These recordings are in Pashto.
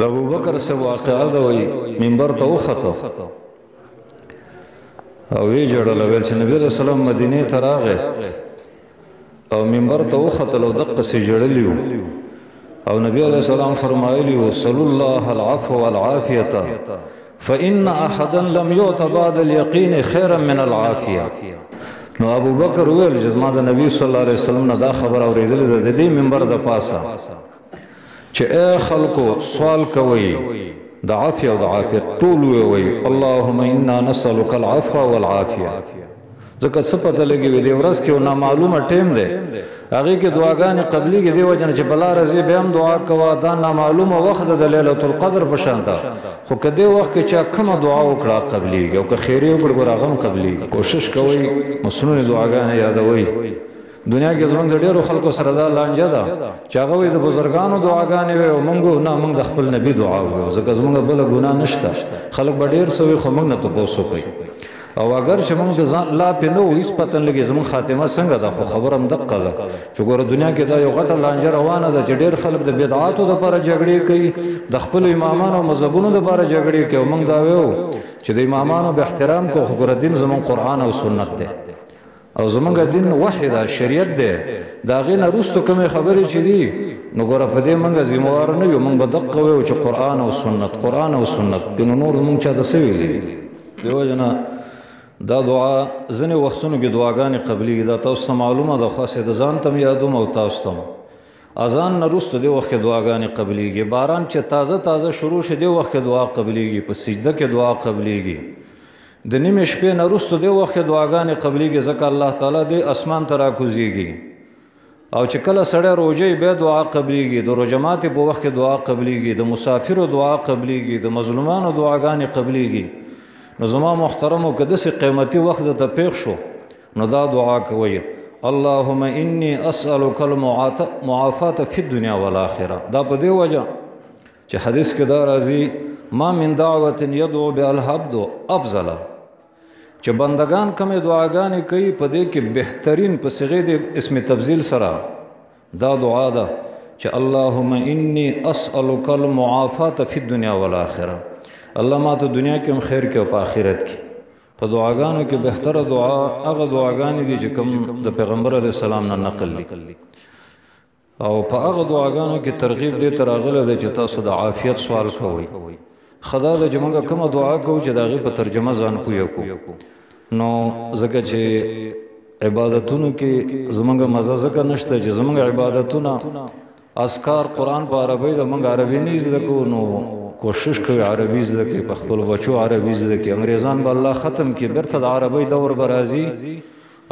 ابو بکر سے واقعه ده وی منبر ته وخته او وی جوړل ویل چې نبی رسول الله مدینه ته راغی او منبر ته وخته لو دقه سي جوړلیو او نبی علیہ السلام فرمایلی صلی الله العفو والعافیه فإن أحدا لم يؤت بعد اليقين خيرا من العافية. نو ابو بکر ویل چې ما د نبی صلی الله علیه وسلم نه دا خبر اوریدل د دې منبر د پاسه چې اے خلکو سوال کوي د عافیه او د عافیت ټول وی اللهم انا نسألك العفو والعافیه. ځکه څه پته لګي وي د ورځ کې نه معلومه ټیم دی هغه کې دعاګانې قبلي کې دی وجنه چې بلا رضی به هم دعا کوا دا نه معلومه وخت د ليله القدر په شان ده خو کدی وخت کې چې کومه دعا وکړه قبلي او که خیری وکړه غم قبلي کوشش کوي مسنون دعاګانې یادوي. دنیا کې زمونږ د ډیرو خلکو سره دا لانجه ده چې هغه وي د بزرګانو دعاګانې وي او موږ نه موږ د خپل نبی دعا وي ځکه زمونږ بل ګناه نشته خلک به ډیر سوي خو موږ نه تاسو کوي او اگر چې موږ ځان لا په نو هیڅ پتن لګي زموږ خاتمه څنګه ده خو خبر هم دقه ده چې ګوره دنیا کې دا یو غټه لانجه روانه ده چې ډېر خلک د بدعاتو لپاره جګړې کوي د خپل امامانو او مذهبونو لپاره جګړې کوي موږ دا وایو چې د امامانو به احترام کو خو ګوره دین زموږ قرآن او سنت ده او زموږ دین وحی ده شریعت ده دا غي نه رستو کومه خبرې چې دي نو ګوره په دې موږ ذمہوار نه یو موږ به دقه وایو چې قرآن او سنت کنه نور موږ چاته سوي دي دیو جنا دا دعا ځنې وختونو کې دعاګانې قبلېږي دا تاسو ته معلومه ده خاصه د ځان تم یادوم او تاسو ته اذان نه وروسته دې وخت کې دعاګانې قبلېږي باران چې تازه شروع شي دې وخت کې دعا قبلېږي په سجده کې دعا قبلېږي د نیمې شپې نه وروسته دې وخت کې دعاګانې قبلېږي ځکه الله تعالی دې اسمان ته راکوزېږي او چې کله سړی روژې بیا دعا قبلېږي د روژه ماتې په وخت کې دعا قبلېږي د مسافرو دعا قبلېږي د مظلومانو دعاګانې قبلېږي. نو زما محترمو که داسې قیمتي وخت ته پیښ شو نو دا دعا کوي اللهم انی اسألک المعافات فی الدنیا والآخرة. دا په دې وجه چې حدیث کې دا راځي ما من دعوت یدعو بها العبد افضل چې بندگان کومې دعاګانې کوي په دې کې بهترین په صيغه د اسم تبذیل سره دا دعا ده چې اللهم انی اسألک المعافات فی الدنیا والآخرة. الله ما ته دنیا کې هم خیر کې او په آخرت کې په دعاګانو کې بهتره دعا هغه دعاګانې دي چې کوم د پیغمبر علیه السلام نه نقل دي او په هغه دعاګانو کې ترغیب دې ته راغلی دی چې تاسو د عافیت سوال کوئ خدا د چې موږ کومه دعا کوو چې د هغې په ترجمه ځان پوه کړو نو ځکه چې عبادتونو کې زموږ مزه ځکه نشته چې زموږ عبادتونه اذکار قرآن په عربی د موږ عربي نه زده کوو نو کوشش کوي عربي زده کړي په خپل بچو عربي زده کړي انګریزان به الله ختم کړي بیرته د عربي دور به راځي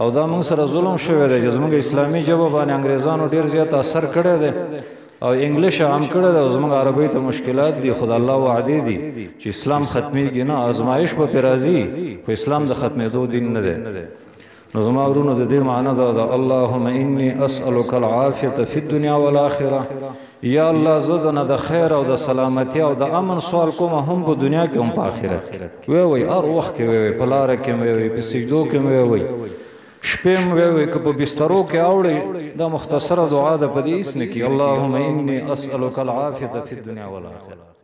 او دا موږ سره ظلم شوی دی چې زموږ اسلامي ژبه باندې انګریزانو ډېر زیات اثر کړی دی او انګلیش عام کړی دی او زموږ عربي ته مشکلات دي خو د الله وعدې دي چې اسلام ختمېږي نه آزمایش به پرې راځي خو اسلام د ختمېدو دین نه دی. نو زما ورونو د دې معنی دا اللهم انی اسألک العافیة فی الدنیا والآخرة. یا الله زه نه د خیر او د سلامتی او د امن سوال کوم هم په دنیا کې هم په آخرت کې وی هر وخت کې وی په لاره کې وی په سجدو کې وی شپې وی که په بسترو کې اوړي دا مختصره دعا ده په دې اسنه کې اللهم انی اسألک العافیة فی الدنیا والآخرة.